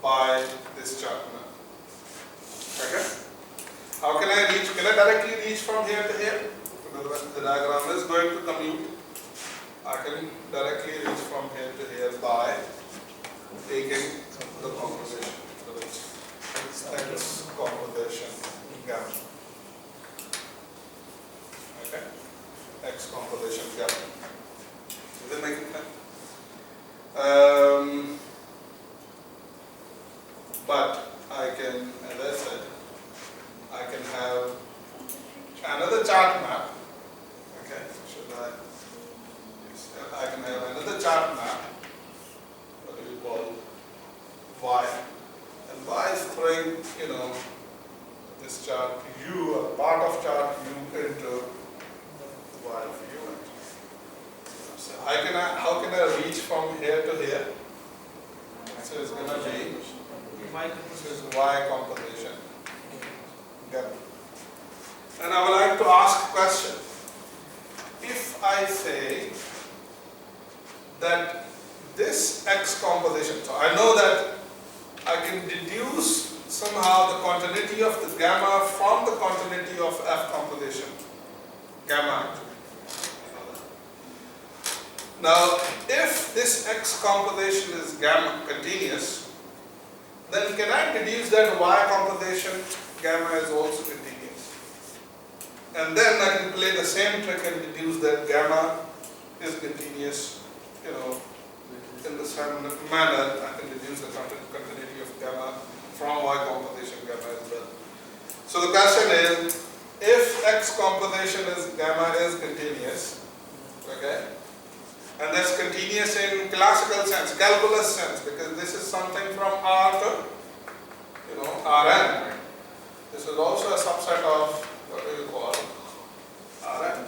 by this chart map. Okay? How can I reach? Can I directly reach from here to here? Because the diagram is going to commute. I can directly reach from here to here by taking the composition. So it's X composition gamma. Okay? X composition gamma. Does it make sense? But I can, as I said, I can have another chart map. Okay, should I? Yes, I can have another chart map. What do you call Y? And Y is throwing, this chart U, a part of chart U into Y of U. So how can I reach from here to here? So it's going to be Y composition. Gamma. And I would like to ask a question. If I say that this X composition, so I know that I can deduce somehow the continuity of the gamma from the continuity of F composition, gamma actually. Now, if this X composition is gamma continuous, then can I deduce that Y composition gamma is also continuous? And then I can play the same trick and deduce that gamma is continuous, in the same manner I can deduce the continuity of gamma from Y composition gamma as well. So the question is, if X composition is gamma is continuous, okay, and that's continuous in classical sense, calculus sense, because this is something from R to, Rn. This is also a subset of what do you call Rn.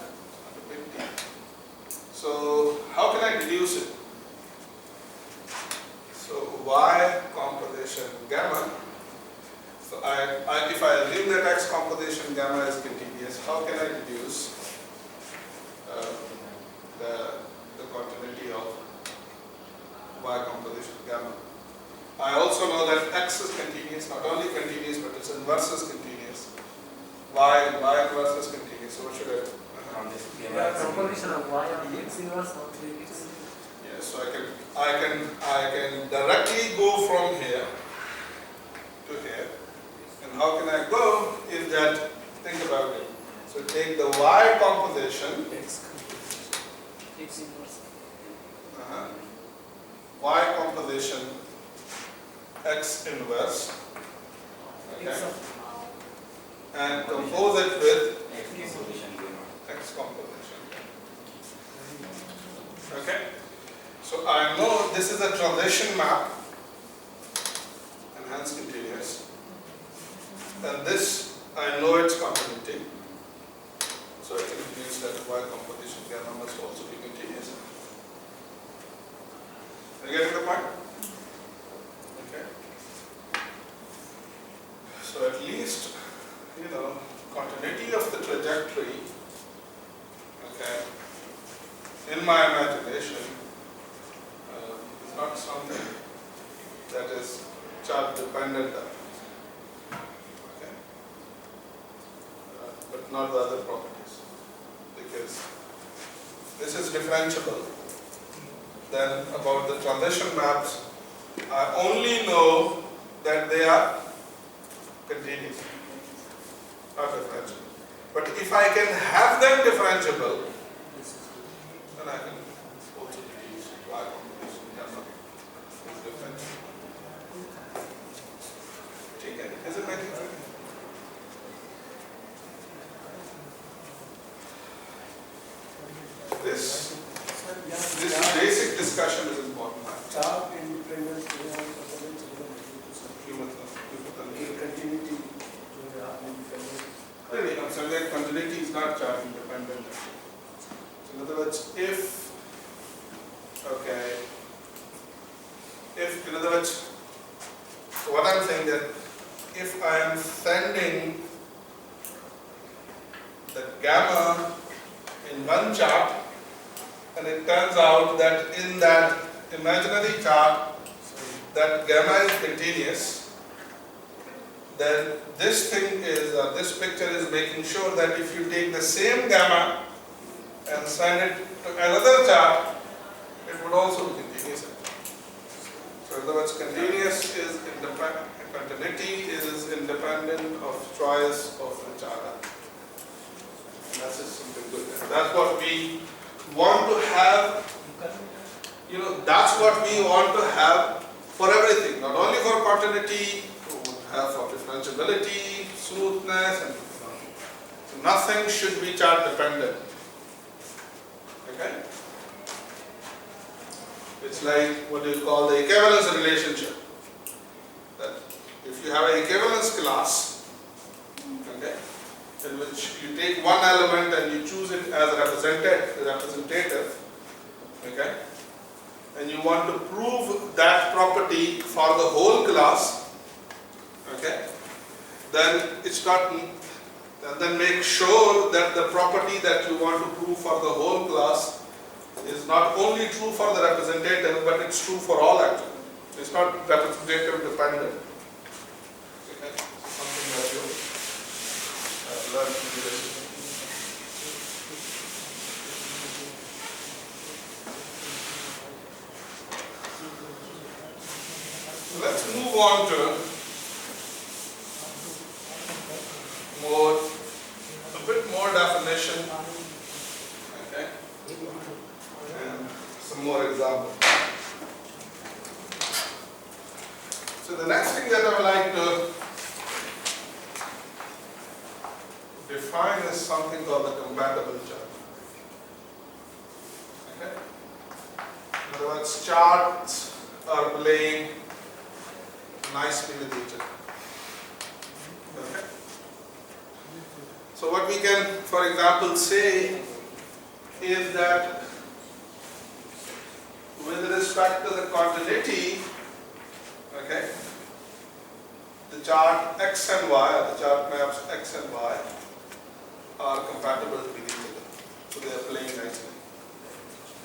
So how can I deduce it? So Y composition gamma. So if I assume that X composition gamma is continuous, how can I deduce the continuity of Y composition gamma? I also know that X is continuous, not only continuous, but its inverse is continuous. Y inverse is continuous. So what should I do? Composition of Y on X inverse on 3x. Yes, so I can directly go from here to here. And how can I go is that, think about it. So take the Y composition, X inverse. Y composition X inverse, okay, and compose it with X composition. Okay, so I know this is a transition map and hence continuous, and this I know its continuity, so I can deduce that Y composition gamma must also be continuous. Are you getting the point? Okay. So at least, continuity of the trajectory, okay, in my imagination, is not something that is chart dependent, okay, but not the other properties, because this is differentiable. Then about the transition maps, I only know that they are continuous, not differentiable. But if I can have them differentiable, then I can also deduce Y composition gamma is differentiable. Okay, is it making sense? This basic discussion is important. Chart independence continuity. Really, I'm saying that continuity is not chart independent. So in other words, in other words, what I'm saying that if I am sending the gamma in one chart, and it turns out that in that imaginary chart that gamma is continuous, then this thing is, this picture is making sure that if you take the same gamma and send it to another chart, it would also be continuous. So in other words, continuous is independent, continuity is independent of choice of the chart. And that's just something good. And that's what we want to have, that's what we want to have for everything, not only for continuity, we want to have for differentiability, smoothness, and so nothing should be chart dependent. Okay? It's like what you call the equivalence relationship. That if you have an equivalence class, okay, in which you take one element and you choose it as a representative, okay, and you want to prove that property for the whole class, okay, then it's not, then make sure that the property that you want to prove for the whole class is not only true for the representative, but it's true for all actually. It's not representative dependent. Okay, something that you learn to do this. Let's move on to a bit more definition, okay, and some more examples. So the next thing that I would like to define is something called the compatible chart. Okay? In other words, charts are playing nicely with each other. Okay? So what we can, for example, say is that with respect to the continuity, okay, the chart X and Y, or the chart maps X and Y, are compatible with each other. So they are playing nicely.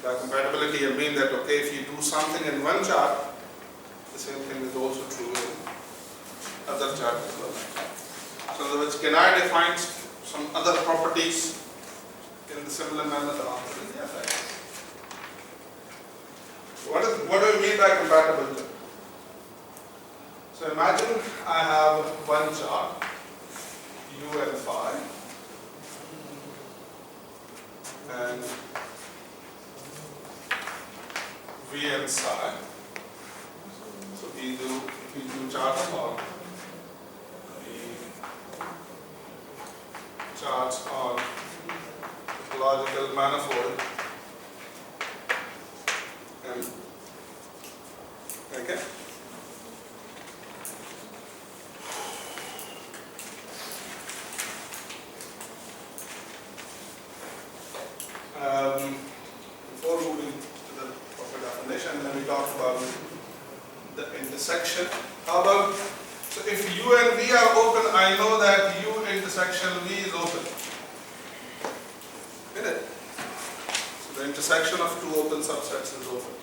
By compatibility, I mean that, okay, if you do something in one chart, the same thing is also true in other charts as well. So in other words, can I define some other properties in the similar manner? The answer is yes, I can. What do we mean by compatibility? So imagine I have one chart, U and phi, and V and psi. So we do charts for the charts on topological manifold. And okay. Before moving to the proper definition, then we talked about the intersection. How about, so if U and V are open, I know that U intersection V is open. Get it? So the intersection of two open subsets is open.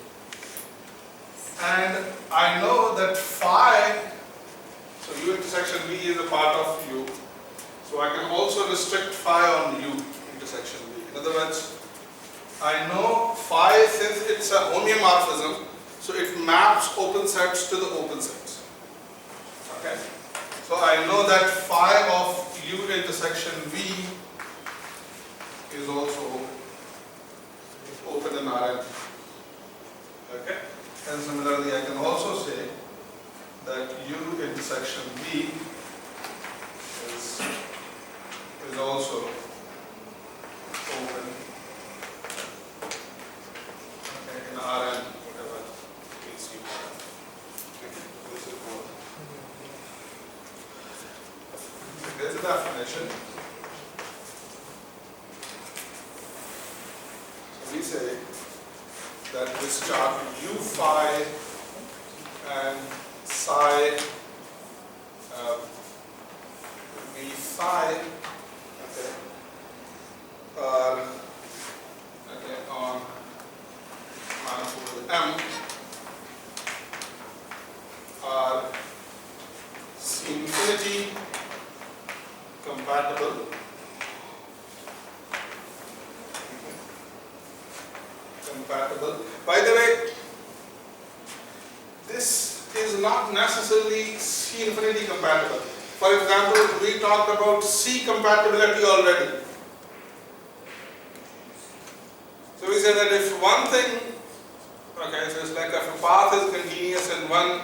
And I know that phi, so U intersection V is a part of U. So I can also restrict phi on U intersection V. In other words, I know phi, since it's a homeomorphism, so it maps open sets to the open sets. Okay? So I know that phi of U intersection V is also open in Rn. Okay? And similarly, I can also say that U intersection V is also open in Rn, whatever case you have. Okay, this is more. There's a definition. So we say that this chart U phi and psi V psi, okay, are on manifold M, infinity compatible. Compatible. By the way, this is not necessarily C infinity compatible. For example, we talked about C compatibility already. So we say that if one thing, okay, so it's like if a path is continuous in one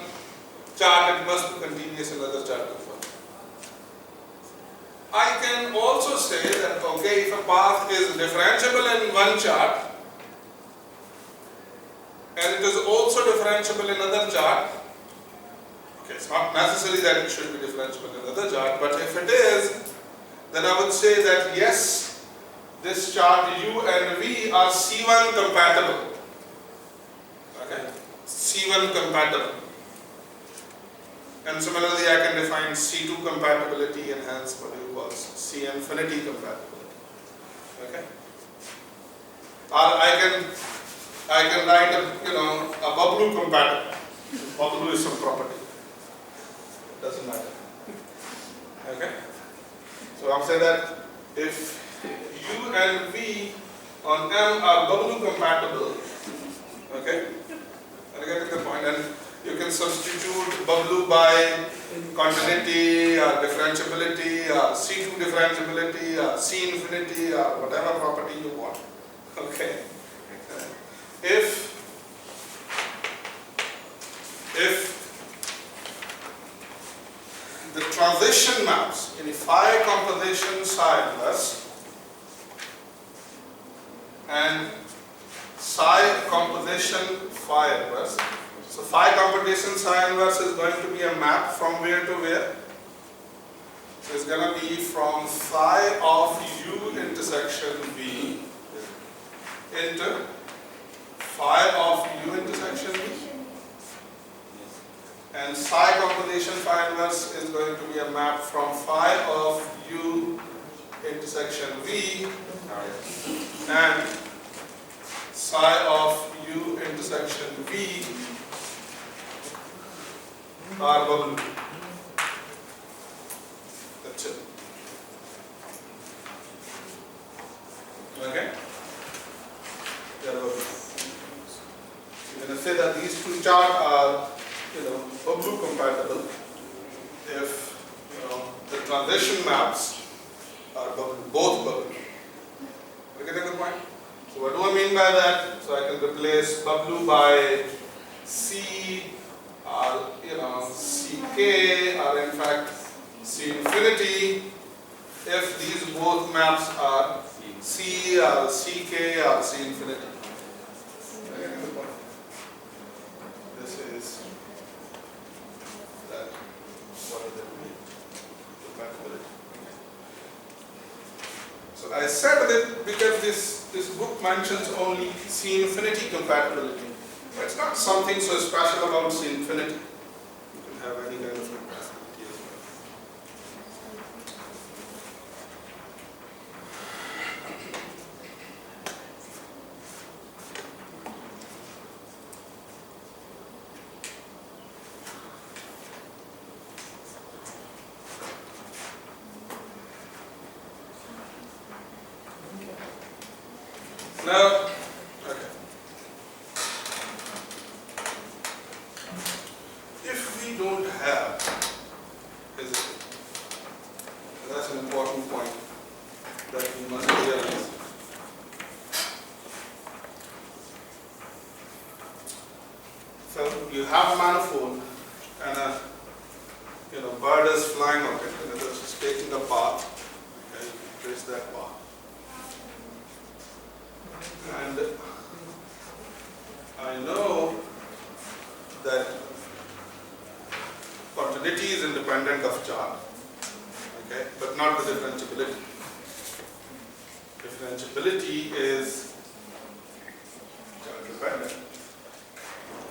chart, it must be continuous in another chart as well. I can also say that, okay, if a path is differentiable in one chart, and it is also differentiable in another chart. Okay, it's not necessary that it should be differentiable in another chart, but if it is, then I would say that yes, this chart U and V are C1 compatible. Okay, C1 compatible. And similarly, I can define C2 compatibility and hence what you call C infinity compatibility. Okay, or I can write a bubble compatible. Bubble is some property. It doesn't matter. Okay? So I'm saying that if U and V on M are bubble compatible, okay? Are you getting the point? And you can substitute bubble by continuity or differentiability or C2 differentiability or C infinity or whatever property you want. Okay? If the transition maps in phi composition psi inverse and psi composition phi inverse, so phi composition psi inverse is going to be a map from where to where? So it's going to be from phi of U intersection V into phi of U intersection V, and psi composition phi inverse is going to be a map from phi of U intersection V and psi of U intersection V are bubble. That's it. Okay? They are bubble. You're going to say that these two charts are, bubble compatible if, the transition maps are bubble, both bubble. Are you getting the point? So what do I mean by that? So I can replace bubble by C or, CK or in fact C infinity if these both maps are C or CK or C infinity. This is that. What does it mean? Compatibility. So I said that because this book mentions only C infinity compatibility, but it's not something so special about C infinity. You can have any kind of compatibility as well. Now, okay. If we don't have physics, that's an important point that we must realize. So you have a manifold and a bird is flying on it and it is just taking a path. Okay, you can trace that path. And I know that continuity is independent of chart, okay, but not the differentiability. Differentiability is chart dependent.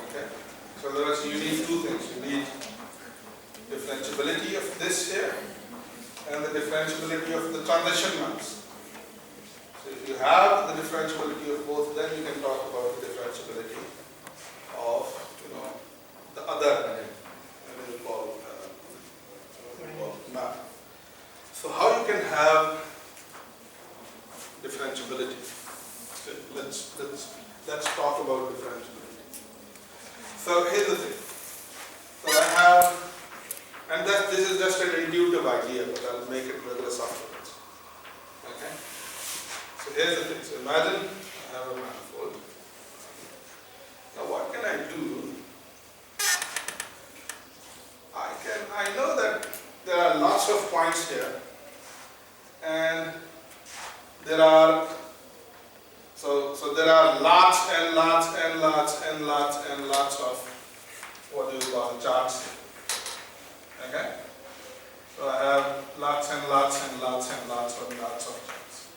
Okay, so you need two things. You need differentiability of this here and the differentiability of the transition maps. So if you have the differentiability of both, then you can talk about the differentiability of the other, and we will call have differentiability. So let's talk about differentiability. So here's the thing. So I have, and this is just an intuitive idea, but I'll make it rigorous afterwards. Okay. So here's the thing. So imagine I have a manifold. Now what can I do? I know that there are lots of points here, and there are there are lots and lots and lots and lots and lots of what do you call charts. Okay? So I have lots and lots and lots and lots and lots of charts.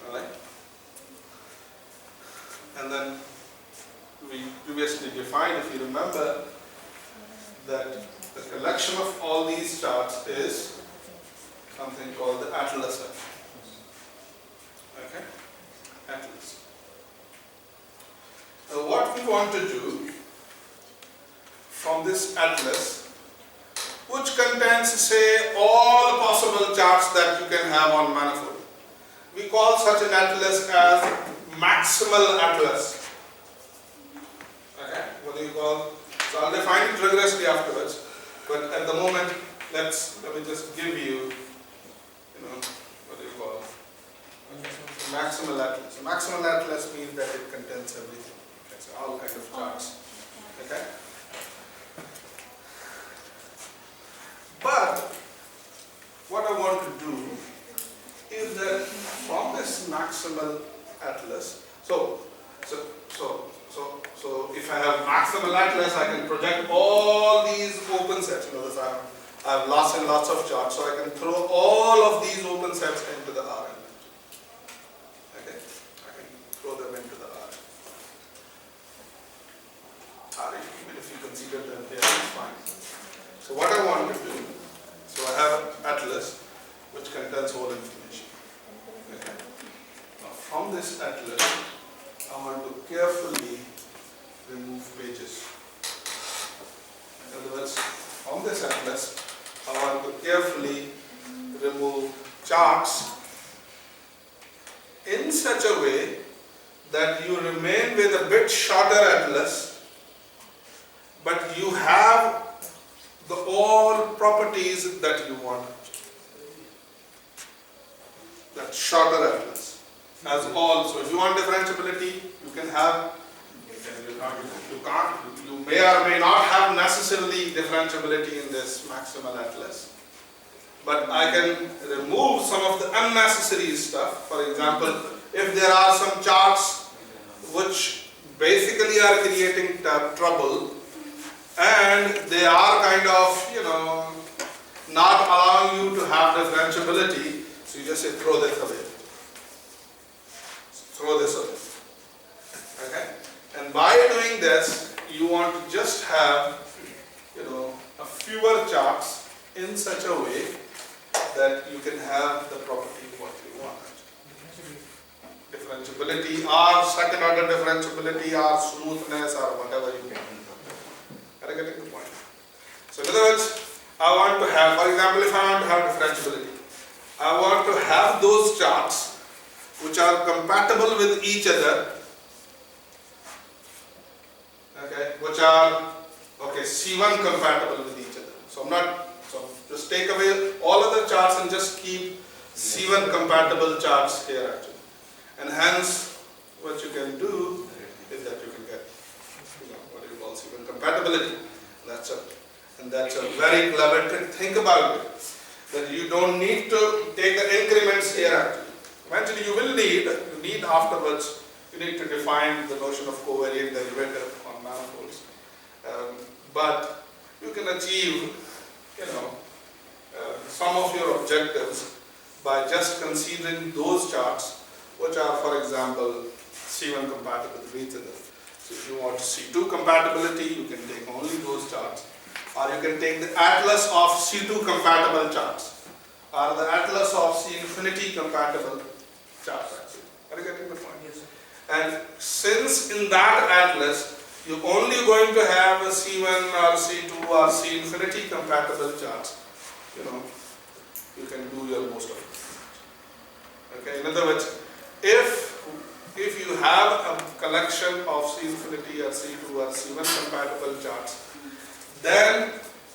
Alright? And then we previously defined, if you remember, that the collection of all these charts is something called the atlas. Okay? Atlas. Now what we want to do from this atlas, which contains, say, all possible charts that you can have on manifold, we call such an atlas as maximal atlas. Okay? What do you call? So I'll define it rigorously afterwards, but at the moment, let me just give you, what do you call? Maximal atlas. So maximal atlas means that it contains everything. Okay, so all kinds of charts. Okay? But what I want to do is that from this maximal atlas, so if I have maximal atlas, I can project all these open sets. I have lots and lots of charts, so I can throw all of these open sets into the R element. Okay, I can throw them into the R. Even if you consider them here, it's fine. So what I want to do, so I have atlas which contains all information. Okay. Now from this atlas, I want to carefully remove pages. In other words, from this atlas, I want to carefully remove charts in such a way that you remain with a bit shorter atlas, but you have all properties that you want. That shorter atlas has all. So if you want differentiability, you can have. You may or may not have necessarily differentiability in this maximal atlas, but I can remove some of the unnecessary stuff. For example, if there are some charts which basically are creating trouble, and they are kind of, not allowing you to have differentiability, so you just say throw this away. Throw this away. Okay? And by doing this, you want to just have, a fewer charts in such a way that you can have the property what you want. Differentiability or second order differentiability or smoothness or whatever you can. Are you getting the point? So in other words, I want to have, for example, if I want to have differentiability, I want to have those charts which are compatible with each other. Okay, which are C1 compatible with each other. So just take away all other charts and just keep C1 compatible charts here actually. And hence, what you can do is that you can get, what you call C1 compatibility. That's a very clever trick. Think about it. That you don't need to take the increments here actually. Eventually you will need afterwards, you need to define the notion of covariant derivative on manifolds. But you can achieve, some of your objectives by just considering those charts which are, for example, C1 compatible with each other. So if you want C2 compatibility, you can take only those charts. Or you can take the atlas of C2 compatible charts. Or the atlas of C infinity compatible charts actually. Are you getting the point? Yes, sir. And since in that atlas, you're only going to have a C1 or C2 or C infinity compatible charts. You know, you can do your most of it. Okay, in other words, if you have a collection of C infinity or C2 or C1 compatible charts, then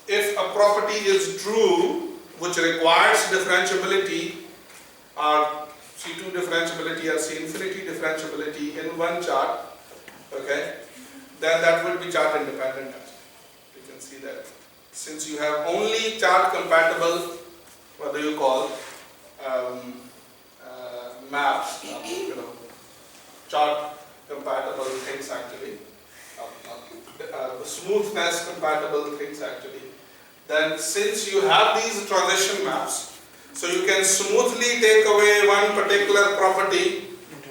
if a property is true which requires differentiability or C2 differentiability or C infinity differentiability in one chart, okay, then that will be chart independent. You can see that. Since you have only chart compatible, what do you call, maps, chart compatible things actually, smoothness compatible things actually, then since you have these transition maps, so you can smoothly take away one particular property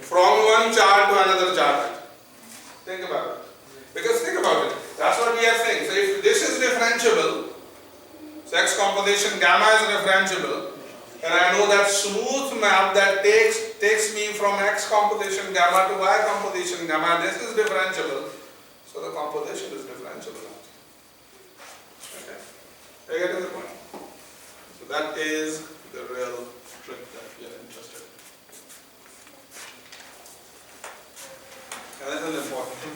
from one chart to another chart. Think about it. Because think about it, that's what we are saying. So if this is differentiable, so X composition gamma is differentiable, and I know that smooth map that takes me from X composition gamma to Y composition gamma, this is differentiable. So the composition is differentiable. Okay. Are you getting the point? So that is the real trick that we are interested in. And that is important.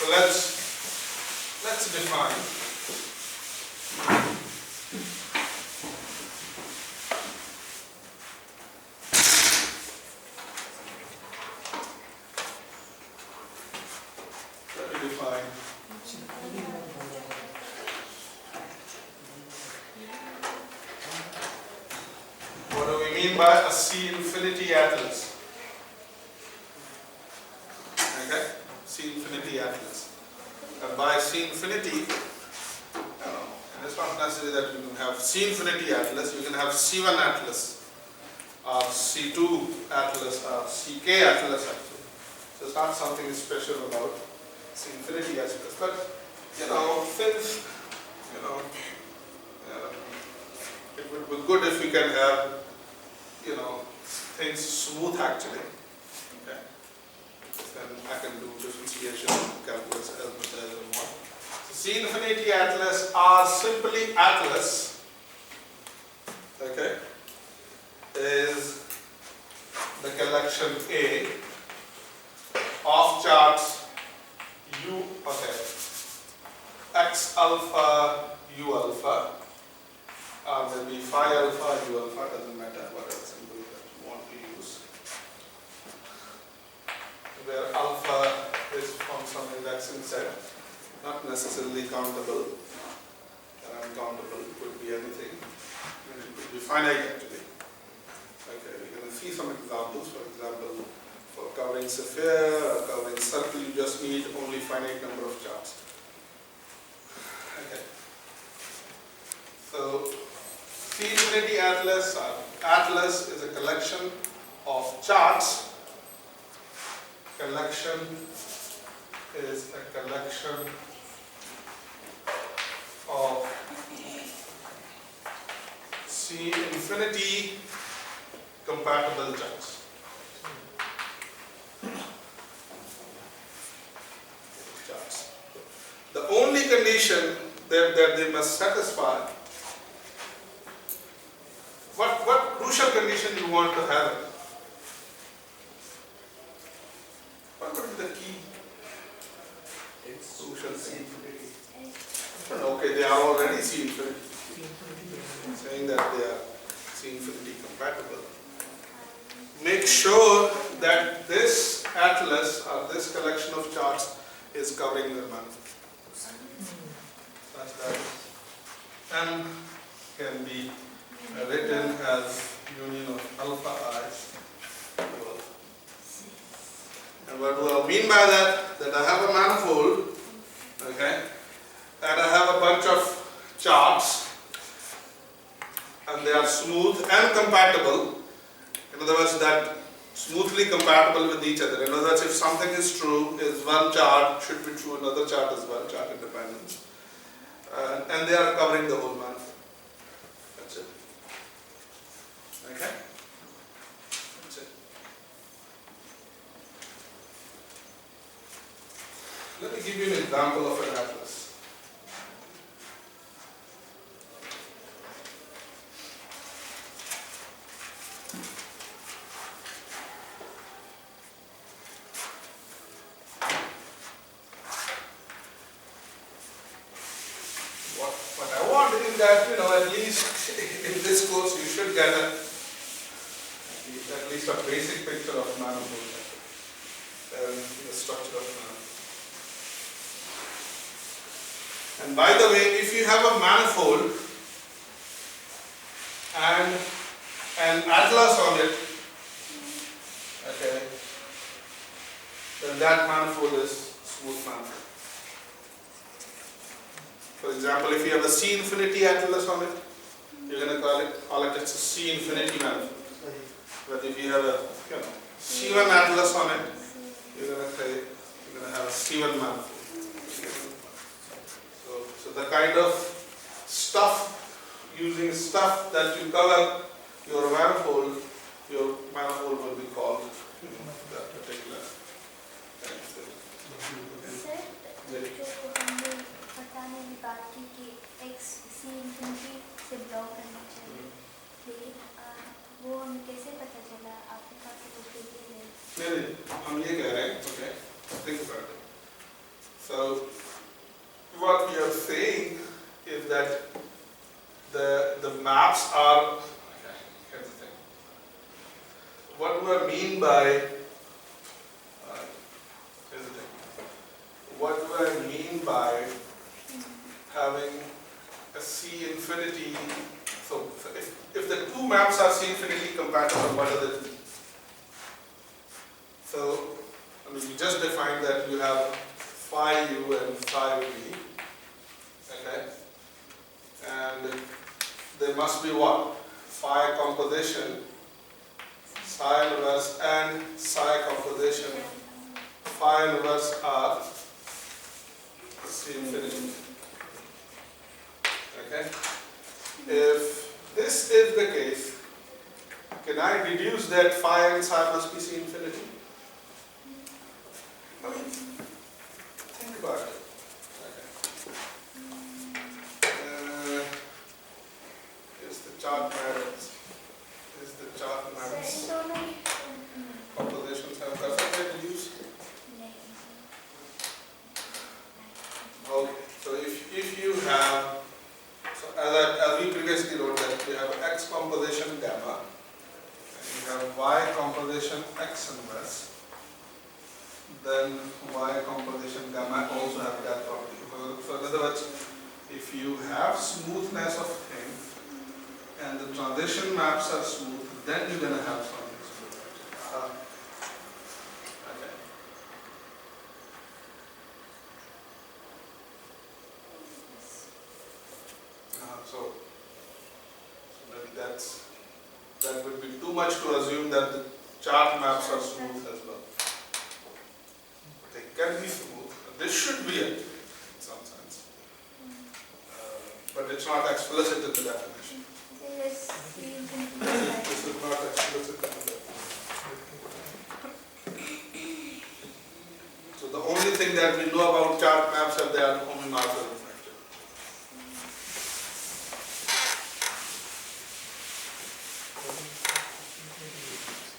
So let's define. What do we mean by a C infinity atlas? Okay, C infinity atlas. And by C infinity, and it's not necessary that you can have C infinity atlas, you can have C1 atlas, or C2 atlas, or CK atlas actually. So it's not something special about C infinity atlas, but since it would be good if we can have things smooth actually. Okay. Then I can do differentiation calculus as much as I want. So C infinity atlas are simply atlas. Okay. Is the collection A of charts U, okay, X alpha, U alpha, or maybe phi alpha, U alpha, doesn't matter, whatever symbol that you want to use, where alpha is from some indexing set, not necessarily countable, uncountable, it could be anything, and it could be finite actually. Okay, we're going to see some examples. For example, for covering sphere or covering circle, you just need only finite number of charts. Okay. So C infinity atlas, atlas is a collection of charts. Collection is a collection of C infinity compatible charts. The only condition that they must satisfy, what crucial condition you want to have? What would be the key? It's Crucial C thing. infinity. Okay, they are already C infinity. Saying that they are C infinity compatible. Make sure that this atlas or this collection of charts is covering the manifold. Such that M can be written as union of alpha I to alpha. And what do I mean by that? That I have a manifold, okay, and I have a bunch of charts, and they are smooth and compatible. In other words, that smoothly compatible with each other. In other words, if something is true, is one chart should be true, another chart as well, chart independent. And they are covering the whole manifold. That's it. Okay? That's it. Let me give you an example of an atlas. What I want is that, at least in this course you should get at least a basic picture of manifold and the structure of manifold. And by the way, if you have a manifold and an atlas on it, okay, then that manifold is smooth manifold. For example, if you have a C infinity atlas on it, you're going to call it it's a C infinity manifold. But if you have a C1 atlas on it, you're going to have a C1 manifold. So the kind of stuff, using stuff that you cover your manifold will be called that particular kind of thing. जो हमने बताने की बात की कि x C infinity से block करना चाहिए, लेकिन वो हमें कैसे पता चला? आपने कहा कि वो दिए हैं। नहीं, हम ये कह रहे हैं, okay, think about it. So what we are saying is that the maps are, okay, here's the thing. What do I mean by, here's the thing. What do I mean by having a C infinity? So if the two maps are C infinity compatible, what are the two? So, you just defined that you have phi u and phi v, okay? And there must be what? Phi composition, psi inverse and psi composition, phi inverse are C infinity. Okay? If this is the case, can I deduce that phi and psi must be C infinity? I mean, think about it. Okay. Here's the chart matrix. Here's the chart matrix. Compositions have perfect deduce. Okay. So if you have, so as we previously wrote that we have X composition gamma, and you have Y composition X inverse. Then Y composition gamma also have that property. So in other words, if you have smoothness of thing and the transition maps are smooth, then you're going to have something smooth. Okay. So maybe that would be too much to assume that the chart maps are smooth as well. They can be smooth. This should be it in some sense. But it's not explicit in the definition. This is not explicit in the definition. So the only thing that we know about chart maps is they are homomorphic reflective.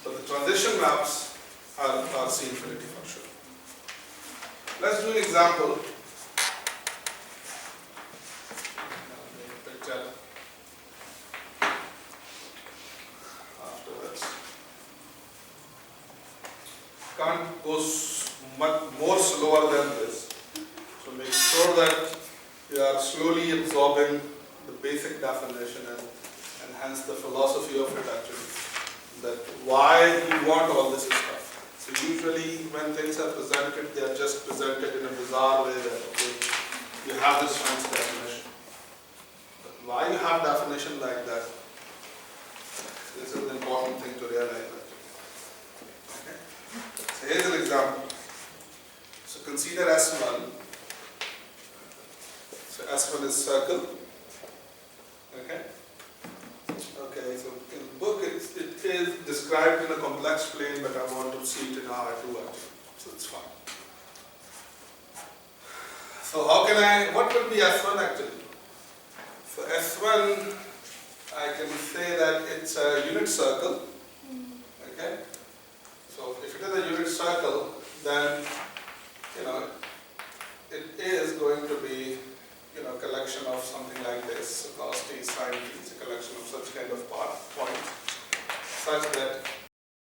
So the transition maps are C infinity for sure. Let's do an example. Picture afterwards. Can't go much more slower than this. So make sure that you are slowly absorbing the basic definition and hence the philosophy of it actually. That why you want all this stuff. So usually when things are presented, they are just presented in a bizarre way that okay, you have this fancy definition. But why you have definition like that? This is an important thing to realize. Okay. So here's an example. So consider S1. So S1 is circle. Okay. Okay, so in the book it is described in a complex plane, but I want to see it in R2 actually, so it's fine. So what would be S1 actually? So S1, I can say that it's a unit circle, okay? So if it is a unit circle, then, it is going to be, collection of something like this, cos t, sin t, it's a collection of such kind of points, such that